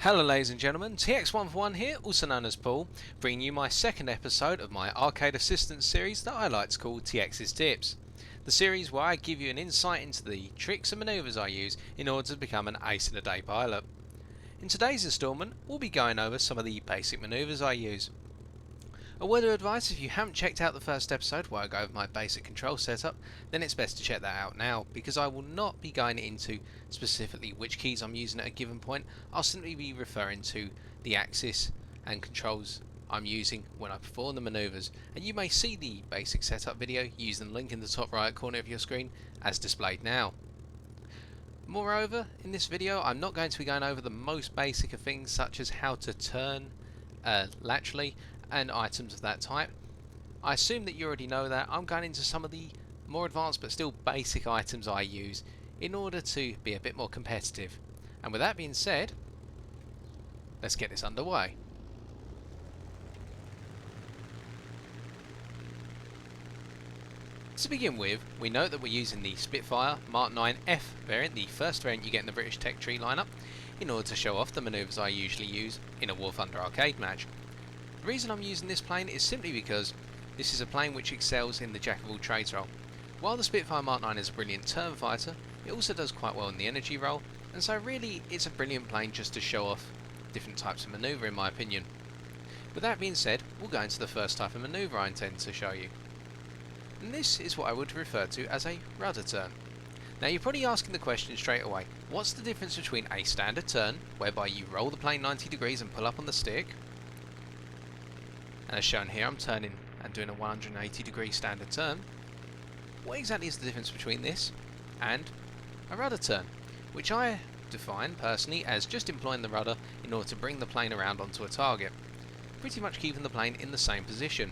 Hello ladies and gentlemen, TX141 here, also known as Paul, bringing you my second episode of my arcade assistance series that I like to call TX's Tips. The series where I give you an insight into the tricks and manoeuvres I use in order to become an ace in a day pilot. In today's instalment, we'll be going over some of the basic manoeuvres I use. A word of advice: if you haven't checked out the first episode where I go over my basic control setup, then it's best to check that out now, because I will not be going into specifically which keys I'm using at a given point. I'll simply be referring to the axis and controls I'm using when I perform the manoeuvres, and you may see the basic setup video using the link in the top right corner of your screen as displayed now. Moreover, in this video I'm not going to be going over the most basic of things such as how to turn laterally and items of that type. I assume that you already know that. I'm going into some of the more advanced but still basic items I use in order to be a bit more competitive. And with that being said, let's get this underway. To begin with, we note that we're using the Spitfire Mark 9F variant, the first variant you get in the British Tech Tree lineup, in order to show off the manoeuvres I usually use in a War Thunder arcade match. The reason I'm using this plane is simply because this is a plane which excels in the Jack of all trades role. While the Spitfire Mark 9 is a brilliant turn fighter, it also does quite well in the energy role, and so really it's a brilliant plane just to show off different types of manoeuvre in my opinion. With that being said, we'll go into the first type of manoeuvre I intend to show you. And this is what I would refer to as a rudder turn. Now you're probably asking the question straight away, what's the difference between a standard turn, whereby you roll the plane 90 degrees and pull up on the stick, and as shown here I'm turning and doing a 180 degree standard turn. What exactly is the difference between this and a rudder turn, which I define personally as just employing the rudder in order to bring the plane around onto a target, pretty much keeping the plane in the same position.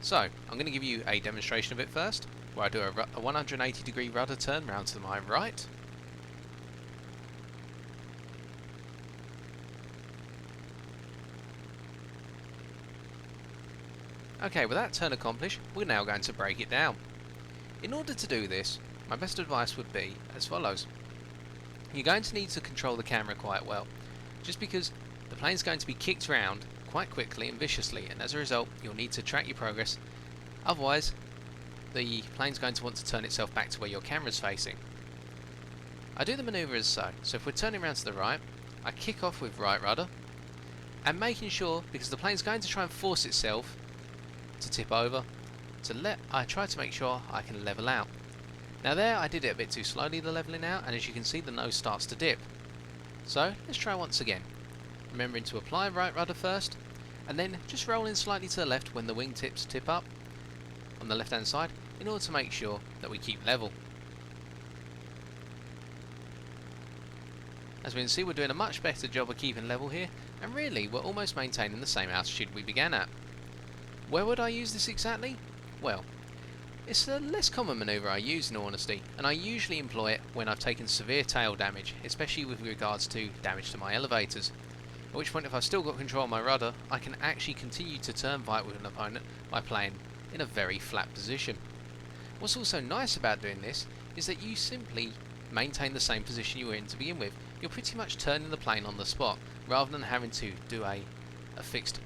So I'm going to give you a demonstration of it first, where I do a 180 degree rudder turn round to my right. Okay, with that turn accomplished, we're now going to break it down. In order to do this, my best advice would be as follows. You're going to need to control the camera quite well, just because the plane's going to be kicked around quite quickly and viciously, and as a result you'll need to track your progress, otherwise the plane's going to want to turn itself back to where your camera's facing. I do the manoeuvre as so if we're turning around to the right, I kick off with right rudder, and making sure, because the plane's going to try and force itself to tip over, I try to make sure I can level out. Now there I did it a bit too slowly, the levelling out, and as you can see the nose starts to dip. So let's try once again, remembering to apply right rudder first, and then just rolling slightly to the left when the wingtips tip up on the left hand side, in order to make sure that we keep level. As we can see, we're doing a much better job of keeping level here, and really we're almost maintaining the same altitude we began at. Where would I use this exactly? Well, it's a less common manoeuvre I use in all honesty, and I usually employ it when I've taken severe tail damage, especially with regards to damage to my elevators. At which point, if I've still got control of my rudder, I can actually continue to turn fight with an opponent by playing in a very flat position. What's also nice about doing this is that you simply maintain the same position you were in to begin with. You're pretty much turning the plane on the spot, rather than having to do a fixed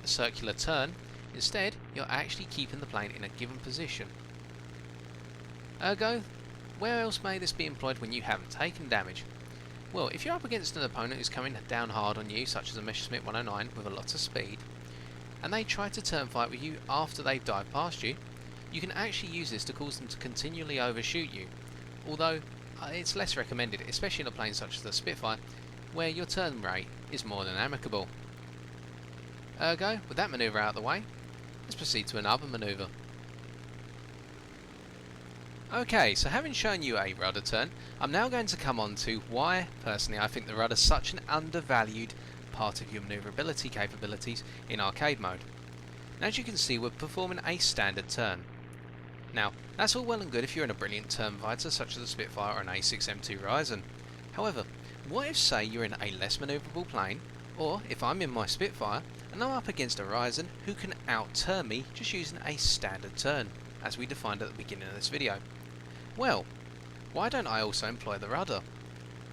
circular turn. Instead, you're actually keeping the plane in a given position. Ergo, where else may this be employed when you haven't taken damage? Well, if you're up against an opponent who's coming down hard on you, such as a Messerschmitt 109 with a lot of speed, and they try to turn fight with you after they've dived past you, you can actually use this to cause them to continually overshoot you, although it's less recommended, especially in a plane such as the Spitfire, where your turn rate is more than amicable. Ergo, with that manoeuvre out of the way, let's proceed to another manoeuvre. Okay, so having shown you a rudder turn, I'm now going to come on to why, personally, I think the rudder is such an undervalued part of your manoeuvrability capabilities in arcade mode. And as you can see, we're performing a standard turn. Now, that's all well and good if you're in a brilliant turn fighter such as the Spitfire or an A6M2 Ryzen. However, what if, say, you're in a less manoeuvrable plane, or if I'm in my Spitfire and I'm up against a Ryzen who can out-turn me just using a standard turn, as we defined at the beginning of this video? Well, why don't I also employ the rudder?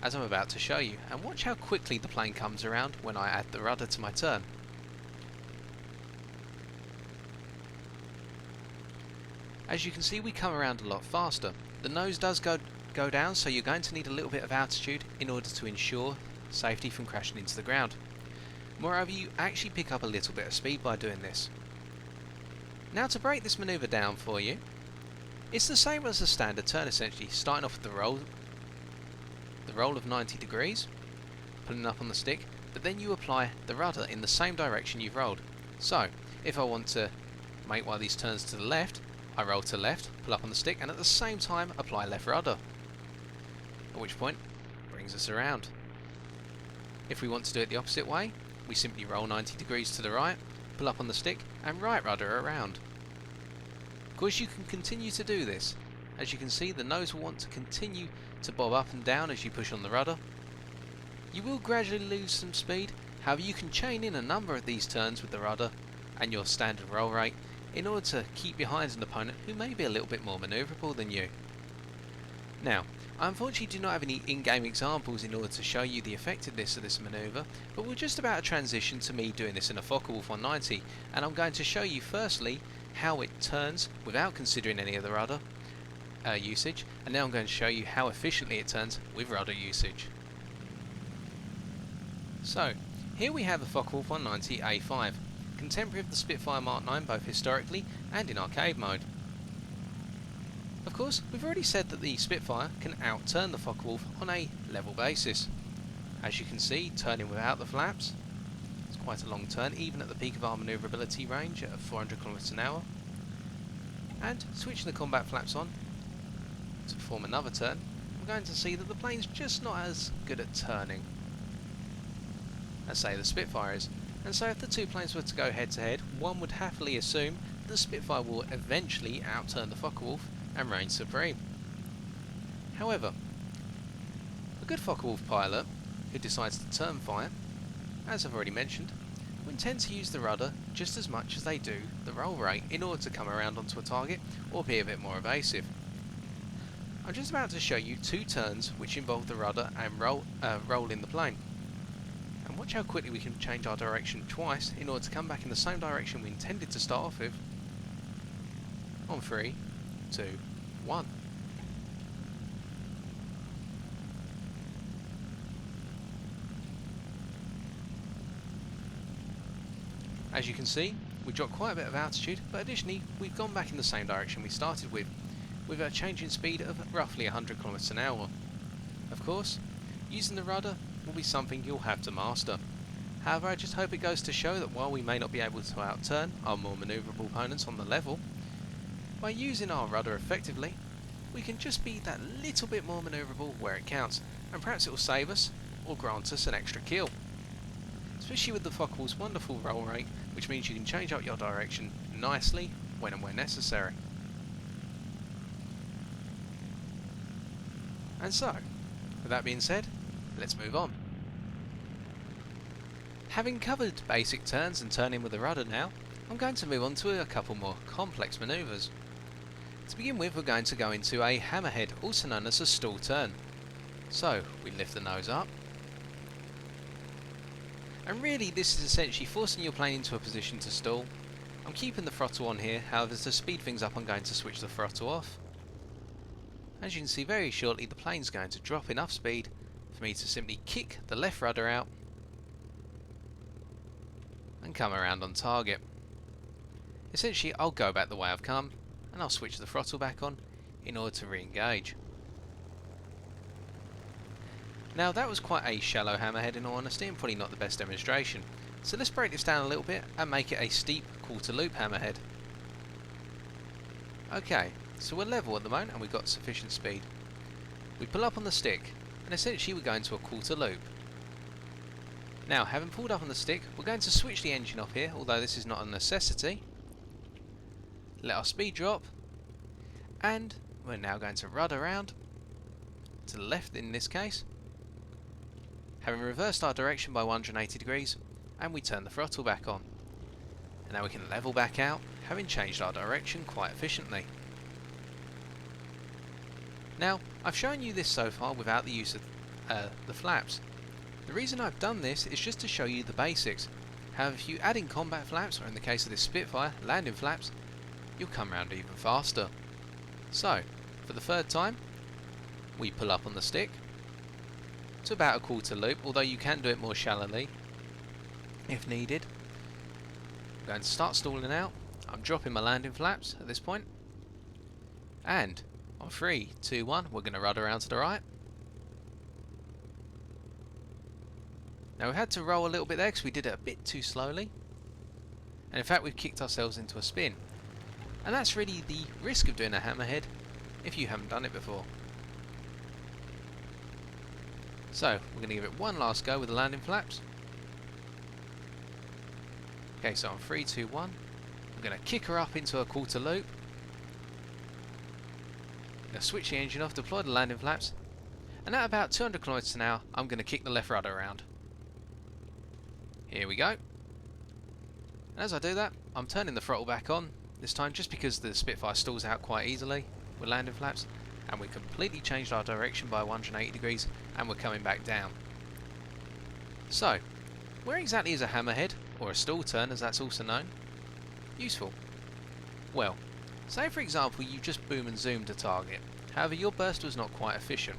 as I'm about to show you, and watch how quickly the plane comes around when I add the rudder to my turn. As you can see, we come around a lot faster. The nose does go down, so you're going to need a little bit of altitude in order to ensure safety from crashing into the ground. Moreover, you actually pick up a little bit of speed by doing this. Now, to break this manoeuvre down for you, it's the same as a standard turn essentially, starting off with the roll of 90 degrees, pulling up on the stick, but then you apply the rudder in the same direction you've rolled. So, if I want to make one of these turns to the left, I roll to the left, pull up on the stick, and at the same time apply left rudder. At which point, it brings us around. If we want to do it the opposite way, we simply roll 90 degrees to the right, pull up on the stick, and right rudder around. Of course, you can continue to do this. As you can see, the nose will want to continue to bob up and down as you push on the rudder. You will gradually lose some speed, however you can chain in a number of these turns with the rudder and your standard roll rate in order to keep behind an opponent who may be a little bit more manoeuvrable than you. Now, I unfortunately do not have any in-game examples in order to show you the effectiveness of this manoeuvre, but we're just about to transition to me doing this in a Focke-Wulf 190, and I'm going to show you firstly how it turns without considering any of the rudder usage, and now I'm going to show you how efficiently it turns with rudder usage. So, here we have a Focke-Wulf 190 A5, contemporary of the Spitfire Mark 9 both historically and in arcade mode. Of course, we've already said that the Spitfire can outturn the Focke-Wulf on a level basis. As you can see, turning without the flaps, it's quite a long turn even at the peak of our manoeuvrability range at 400 km/h, and switching the combat flaps on to perform another turn, we're going to see that the plane's just not as good at turning as say the Spitfire is, and so if the two planes were to go head to head, one would happily assume that the Spitfire will eventually outturn the Focke-Wulf and reign supreme. However, a good Focke-Wulf pilot who decides to turn fire, as I've already mentioned, will intend to use the rudder just as much as they do the roll rate in order to come around onto a target or be a bit more evasive. I'm just about to show you two turns which involve the rudder and roll in the plane. And watch how quickly we can change our direction twice in order to come back in the same direction we intended to start off with. On 3, 2, 1. As you can see, we dropped quite a bit of altitude, but additionally we've gone back in the same direction we started with a change in speed of roughly 100 km/h. Of course, using the rudder will be something you'll have to master. However, I just hope it goes to show that while we may not be able to outturn our more manoeuvrable opponents on the level, by using our rudder effectively, we can just be that little bit more manoeuvrable where it counts, and perhaps it will save us or grant us an extra kill. Especially with the Focke-Wulf's wonderful roll rate, which means you can change up your direction nicely when and where necessary. And so, with that being said, let's move on. Having covered basic turns and turning with the rudder now, I'm going to move on to a couple more complex manoeuvres. To begin with, we're going to go into a hammerhead, also known as a stall turn. So, we lift the nose up, and really this is essentially forcing your plane into a position to stall. I'm keeping the throttle on here, however to speed things up I'm going to switch the throttle off. As you can see very shortly, the plane's going to drop enough speed for me to simply kick the left rudder out and come around on target. Essentially, I'll go back the way I've come and I'll switch the throttle back on in order to re-engage. Now that was quite a shallow hammerhead in all honesty, and probably not the best demonstration. So let's break this down a little bit and make it a steep quarter loop hammerhead. Okay, so we're level at the moment and we've got sufficient speed. We pull up on the stick and essentially we're going to a quarter loop. Now, having pulled up on the stick, we're going to switch the engine off here, although this is not a necessity. Let our speed drop, and we're now going to rudder around to the left in this case, having reversed our direction by 180 degrees, and we turn the throttle back on. And now we can level back out, having changed our direction quite efficiently. Now, I've shown you this so far without the use of the flaps. The reason I've done this is just to show you the basics. However, if you add in combat flaps, or in the case of this Spitfire, landing flaps, you'll come round even faster. So, for the third time, we pull up on the stick to about a quarter loop, although you can do it more shallowly if needed. I'm going to start stalling out. I'm dropping my landing flaps at this point, and on 3, 2, 1, we're going to rudder around to the right. Now we had to roll a little bit there because we did it a bit too slowly, and in fact we've kicked ourselves into a spin, and that's really the risk of doing a hammerhead if you haven't done it before. So we're going to give it one last go with the landing flaps. Okay, so on 3, 2, 1, I'm going to kick her up into a quarter loop. I'm going to switch the engine off, deploy the landing flaps, and at about 200 km an hour I'm going to kick the left rudder around. Here we go. And as I do that, I'm turning the throttle back on, this time just because the Spitfire stalls out quite easily with landing flaps, and we completely changed our direction by 180 degrees and we're coming back down. So, where exactly is a hammerhead, or a stall turn as that's also known, useful? Well, say for example you just boom and zoomed a target, however your burst was not quite efficient,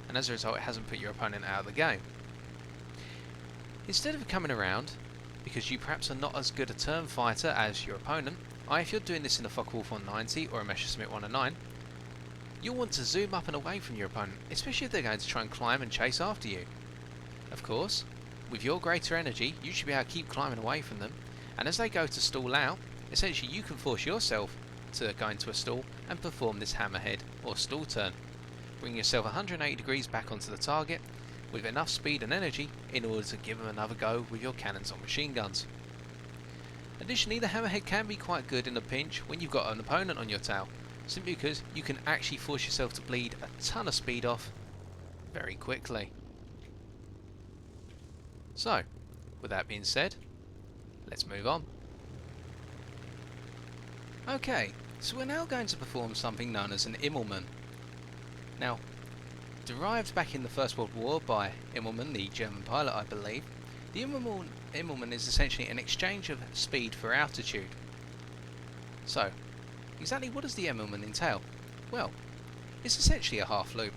and as a result it hasn't put your opponent out of the game. Instead of coming around, because you perhaps are not as good a turn fighter as your opponent, if you're doing this in a Focke-Wulf 190 or a Messerschmitt 109, you'll want to zoom up and away from your opponent, especially if they're going to try and climb and chase after you. Of course, with your greater energy, you should be able to keep climbing away from them, and as they go to stall out, essentially you can force yourself to go into a stall and perform this hammerhead or stall turn, bring yourself 180 degrees back onto the target with enough speed and energy in order to give them another go with your cannons or machine guns. Additionally, the hammerhead can be quite good in a pinch when you've got an opponent on your tail, simply because you can actually force yourself to bleed a ton of speed off very quickly. So, with that being said, let's move on. Okay, so we're now going to perform something known as an Immelmann. Now, derived back in the First World War by Immelmann, the German pilot I believe, the Immelmann is essentially an exchange of speed for altitude. So, exactly what does the Immelmann entail? Well, it's essentially a half loop.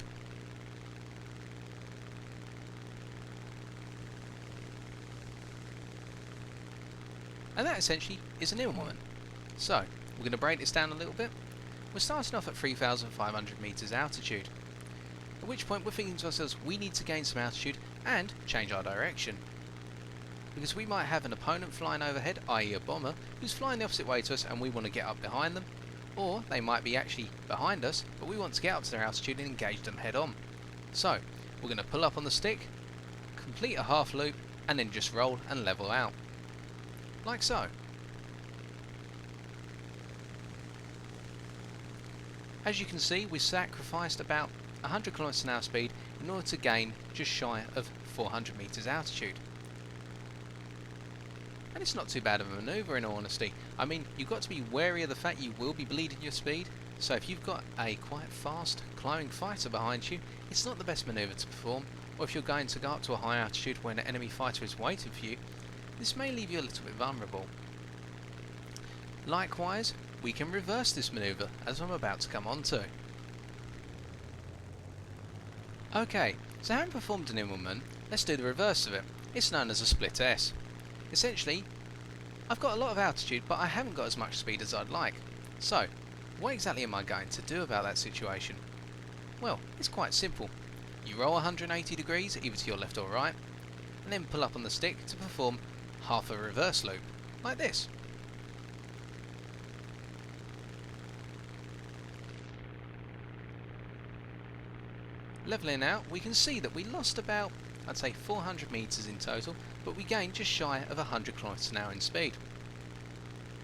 And that essentially is an Immelmann. So, we're going to break this down a little bit. We're starting off at 3,500 meters altitude, at which point we're thinking to ourselves we need to gain some altitude and change our direction. Because we might have an opponent flying overhead, i.e. a bomber, who's flying the opposite way to us and we want to get up behind them, or they might be actually behind us but we want to get up to their altitude and engage them head on. So, we're going to pull up on the stick, complete a half loop, and then just roll and level out. Like so. As you can see, we sacrificed about 100 km an hour speed in order to gain just shy of 400 meters altitude. And it's not too bad of a manoeuvre in all honesty. I mean, you've got to be wary of the fact you will be bleeding your speed, so if you've got a quite fast climbing fighter behind you, it's not the best manoeuvre to perform, or if you're going to go up to a high altitude when an enemy fighter is waiting for you, this may leave you a little bit vulnerable. Likewise, we can reverse this manoeuvre, as I'm about to come on to. Okay, so having performed an Immelmann, let's do the reverse of it. It's known as a split S. Essentially, I've got a lot of altitude, but I haven't got as much speed as I'd like. So, what exactly am I going to do about that situation? Well, it's quite simple. You roll 180 degrees, either to your left or right, and then pull up on the stick to perform half a reverse loop, like this. Levelling out, we can see that we lost about, I'd say 400 meters in total, but we gained just shy of 100 km an hour in speed.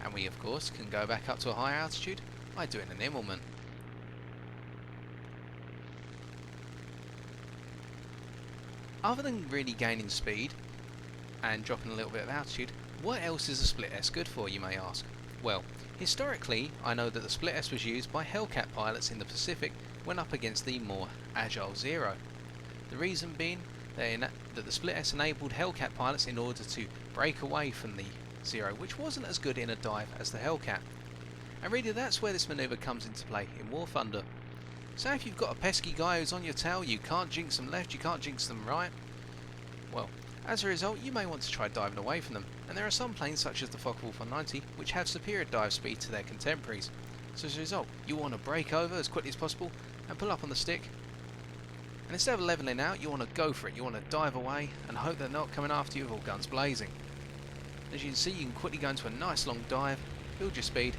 And we of course can go back up to a higher altitude by doing an Immelmann. Other than really gaining speed and dropping a little bit of altitude, what else is a split S good for, you may ask? Well, historically I know that the split S was used by Hellcat pilots in the Pacific when up against the more agile Zero. The reason being that the Split S enabled Hellcat pilots in order to break away from the Zero, which wasn't as good in a dive as the Hellcat. And really that's where this manoeuvre comes into play in War Thunder. So if you've got a pesky guy who's on your tail, you can't jinx them left, you can't jinx them right, well, as a result you may want to try diving away from them. And there are some planes such as the Focke-Wulf 190 which have superior dive speed to their contemporaries. So as a result you want to break over as quickly as possible and pull up on the stick. And instead of levelling out, you want to go for it. You want to dive away and hope they're not coming after you with all guns blazing. As you can see, you can quickly go into a nice long dive, build your speed,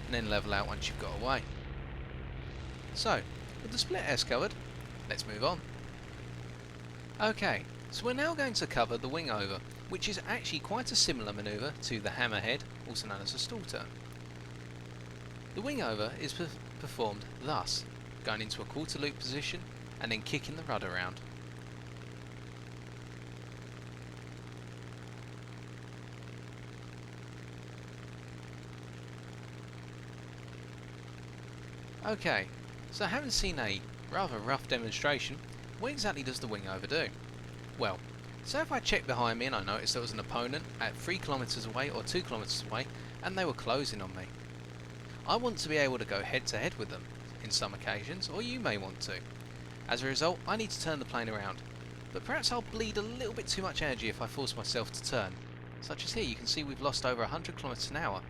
and then level out once you've got away. So, with the Split S covered, let's move on. Okay, so we're now going to cover the Wingover, which is actually quite a similar manoeuvre to the Hammerhead, also known as a stall turn. The Wingover is performed thus, going into a quarter loop position, and then kicking the rudder round. Okay, so having seen a rather rough demonstration, what exactly does the Wingover do? Well, so if I check behind me and I noticed there was an opponent at 3 kilometers away or 2 kilometers away and they were closing on me, I want to be able to go head to head with them in some occasions, or you may want to. As a result, I need to turn the plane around, but perhaps I'll bleed a little bit too much energy if I force myself to turn. Such as here, you can see we've lost over 100 kilometers an hour.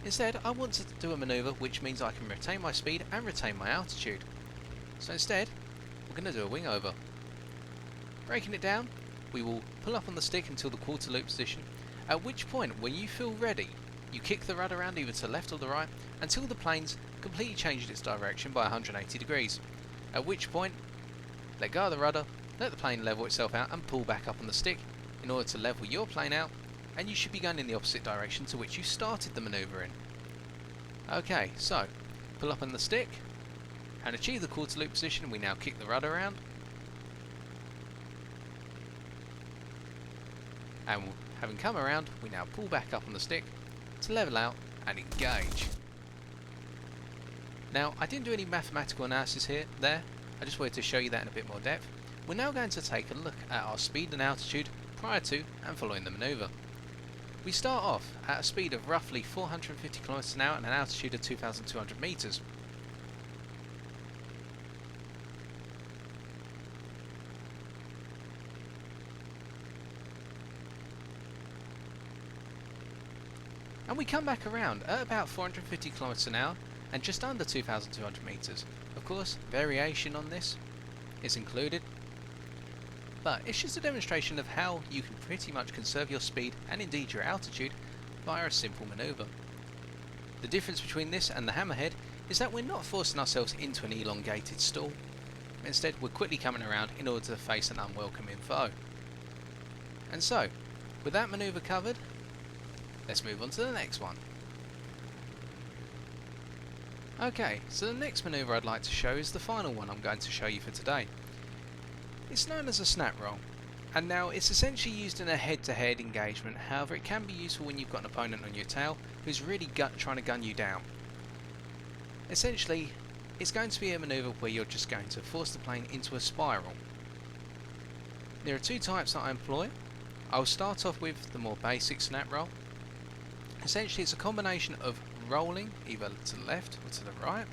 Instead, I want to do a manoeuvre which means I can retain my speed and retain my altitude. So instead, we're going to do a Wingover. Breaking it down, we will pull up on the stick until the quarter loop position, at which point, when you feel ready, you kick the rudder around either to the left or the right until the plane's completely changed its direction by 180 degrees. At which point, let go of the rudder, let the plane level itself out and pull back up on the stick in order to level your plane out, and you should be going in the opposite direction to which you started the manoeuvre in. Okay, so pull up on the stick and achieve the quarter loop position. We now kick the rudder around, and having come around, we now pull back up on the stick to level out and engage. Now, I didn't do any mathematical analysis there, I just wanted to show you that in a bit more depth. We're now going to take a look at our speed and altitude prior to and following the manoeuvre. We start off at a speed of roughly 450 km an hour and an altitude of 2,200 metres. And we come back around at about 450 km an hour and just under 2,200 metres. Of course, variation on this is included, but it's just a demonstration of how you can pretty much conserve your speed and indeed your altitude via a simple manoeuvre. The difference between this and the Hammerhead is that we're not forcing ourselves into an elongated stall. Instead, we're quickly coming around in order to face an unwelcoming foe. And so, with that manoeuvre covered, let's move on to the next one. Okay, so the next manoeuvre I'd like to show is the final one I'm going to show you for today. It's known as a snap roll, and now it's essentially used in a head-to-head engagement. However, it can be useful when you've got an opponent on your tail who's really trying to gun you down. Essentially, it's going to be a manoeuvre where you're just going to force the plane into a spiral. There are 2 types that I employ. I'll start off with the more basic snap roll. Essentially, it's a combination of rolling either to the left or to the right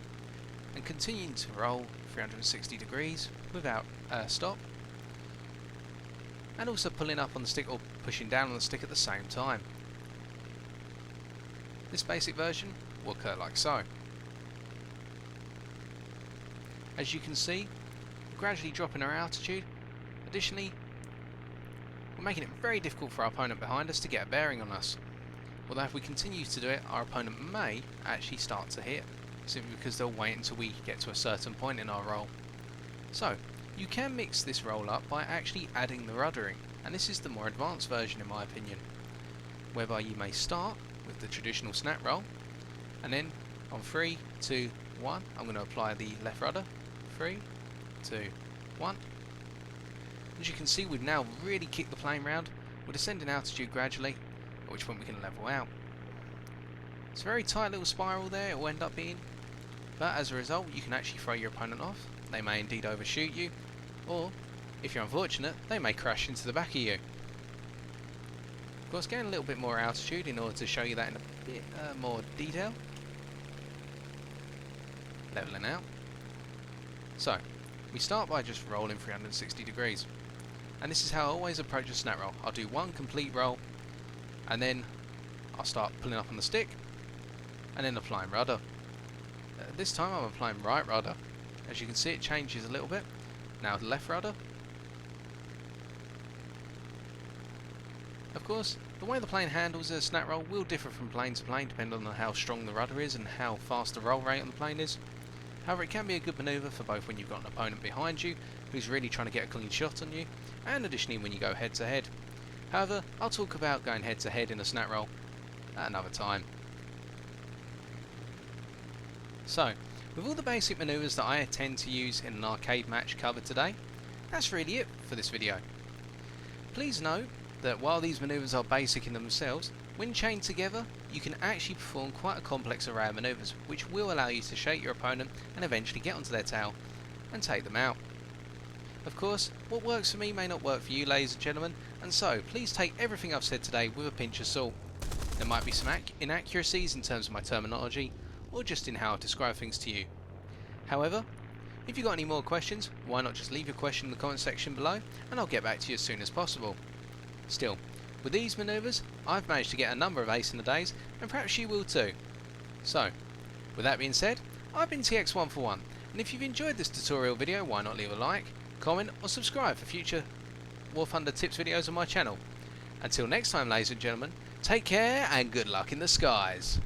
and continuing to roll 360 degrees without a stop, and also pulling up on the stick or pushing down on the stick at the same time. This basic version will occur like so. As you can see, we're gradually dropping our altitude. Additionally, we're making it very difficult for our opponent behind us to get a bearing on us. Although if we continue to do it, our opponent may actually start to hit, simply because they'll wait until we get to a certain point in our roll. So, you can mix this roll up by actually adding the ruddering, and this is the more advanced version in my opinion, whereby you may start with the traditional snap roll, and then on 3, 2, 1, I'm going to apply the left rudder. 3, 2, 1. As you can see, we've now really kicked the plane round. We're descending altitude gradually, at which point we can level out. It's a very tight little spiral there it will end up being, but as a result you can actually throw your opponent off. They may indeed overshoot you, or, if you're unfortunate, they may crash into the back of you. Of course, getting a little bit more altitude in order to show you that in a bit more detail. Leveling out. So, we start by just rolling 360 degrees. And this is how I always approach a snap roll. I'll do one complete roll, and then I'll start pulling up on the stick, and then applying rudder. This time I'm applying right rudder. As you can see, it changes a little bit. Now left rudder. Of course, the way the plane handles a snap roll will differ from plane to plane depending on how strong the rudder is and how fast the roll rate on the plane is. However, it can be a good manoeuvre for both when you've got an opponent behind you who's really trying to get a clean shot on you, and additionally when you go head to head. However, I'll talk about going head to head in a snap roll at another time. So, with all the basic manoeuvres that I tend to use in an arcade match covered today, that's really it for this video. Please note that while these manoeuvres are basic in themselves, when chained together, you can actually perform quite a complex array of manoeuvres, which will allow you to shake your opponent and eventually get onto their tail and take them out. Of course, what works for me may not work for you, ladies and gentlemen, and so please take everything I've said today with a pinch of salt. There might be some inaccuracies in terms of my terminology, or just in how I describe things to you. However, if you've got any more questions, why not just leave your question in the comment section below, and I'll get back to you as soon as possible. Still, with these manoeuvres, I've managed to get a number of ace in the days, and perhaps you will too. So, with that being said, I've been TX141, and if you've enjoyed this tutorial video, why not leave a like, comment or subscribe for future War Thunder tips videos on my channel. Until next time, ladies and gentlemen, take care and good luck in the skies.